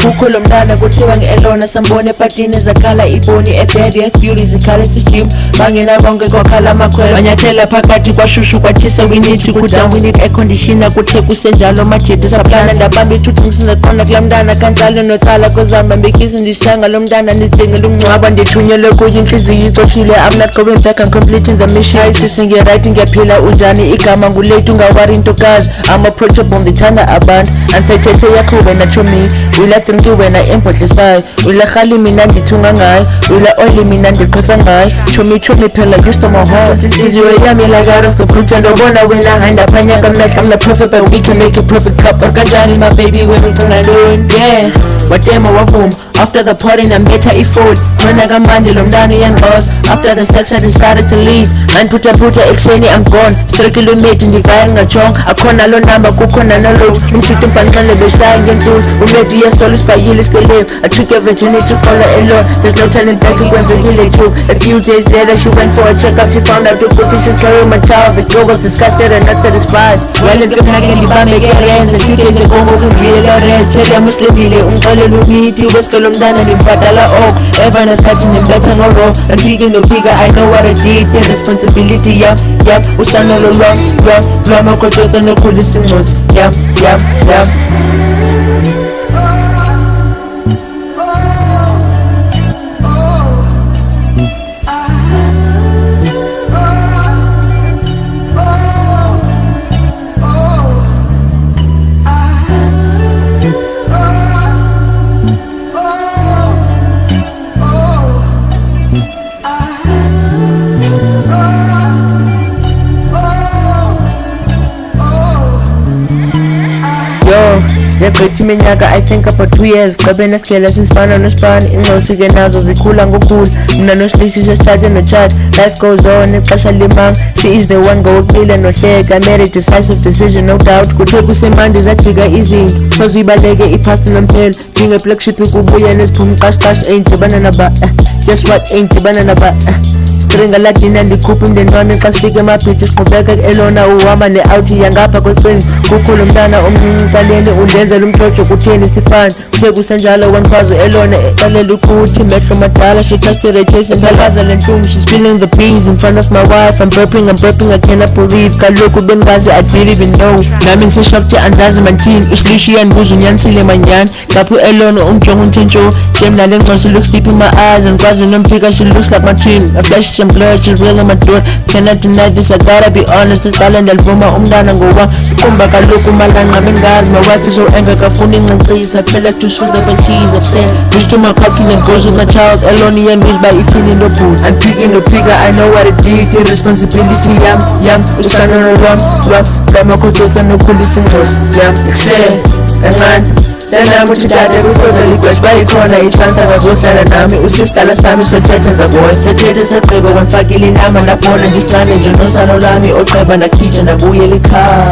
kukho lo mntana kuthiwa nge-Elona sambone epatini zakhala iboni ebed yes beauty zikhala isishim bangena bonke kwakhala amakhwelo banyathela phakathi kwashushu kwathisa we need to cool down we need air conditioner kuthe kusenjalo majethi saplana ndabamba ithuthi ngisingaqonda kulaa mntana kanjalo notsala kozama mbekisi ndishanga lo mntana ndidingela umngcwaba ndithunyelwe kuye inhliziyo ixoshile I'm not going back I'm completing the mission ayisisi ngiyeright ngiyaphila unjani igama ngulate ungawari intokazi I'm approachable ndithanda abantu ansayithethe yakho wena chomi drinki wena embhodlisayo ulahali mina ndithunga ngayo ula oili mina ndiqhotsa ngayo chomi phela used to my heart inhliziyo yami like out of the brute ndobona wena handa phanya kamehla I'm the prophet but we can make a perfect couple kanjani my baby when ngicona ndoni yeah watema wavuma after the party nambetha ifoni mina kamandi lo mntana uyangiqoza after the sex I decided to leave andiputha ekuseni I'm gone strictly made ndivaya ngingajonga akhona lo number kukhona noload umthuthi umbhanqele behlaya ngentsuku umedi yesolo isibhayile isikeleyo I took your virginity to call her alone there's no turning back ikwenzekile too a few days later she went for a checkup she found out ukuthi she's carrying my child the girl was disgusted and not satisfied well it's gonna get libambe kerens a few days ago ngokungiyela rest tell muslimile umxelela umithi ubesicela umntana ndimbhadala ok ever nesikhathi ndimbetha ngoro andifike ndophika I know what I did the responsibility yam usanolo lwamakhotshotsa nokhulisa ingcosi yam yagqithi iminyaka I think about 2 years qabe nesikele sisifana nosipani inxosi-ke nazo zikhula ngokhulu mina nosilisi sesithathe notshata life goes on ixesha limanga she is the one ngowokubile nohleka I made a decisive decision no doubt kuthe kusemandi zajika izinto sozibaleke iphasti nomphelo njenge-flagship kubuya neziphuma uqashiqashi ey'ndibana naba guess what ey'ndibana naba stringa ladina ndikhupha umndeni wami xa sifike emabhithi siqhubeka ku-Elona uhamba ne-outi yangapha kwecingo kukho lo mntana omncinci caleni undenzela umhlojo kutheni sifane kuthe kusenjalo wangikhwazi u-Elona exelela ukuthi mehlo madala she touched the radiation ngalaza le nhlungu she's feeling the beans in front of my wife I'm burping I cannot believe kaloku bengazi I didn't even know nami ngiseshocked andazi mantini usilishi yandibuza unyanisile manyani lapho u-Elona umjongo unthentsho shem nale ngxosi looks deep in my eyes ngikwazi nomphika she looks like my twin I flashed some blood she's real in my door cannot deny this I gotta be honest icala ndiyalivuma umntana ngoba iqumba kaloku malanqa bengazi my wife is so angry kafuna incancisa I feel like to shoot up and she's upset wish to my copies and goes with my child Elona yandibuza by ithini ndobhuti andipiki nophika I know what I did the responsibility yam usanolo lwamakhotshotsa nokhulisa ingcosi yam ekusele kancane nanami uthi dade kukoza ligwesh bayikhona i-chance akazohlala nami usisitala sami sothetha nzakuhoya sethethe segqiba kwandifakile inama ndabona nje isicane nje nosana lwami oqeba nakhitsha ndabuyela ekhaya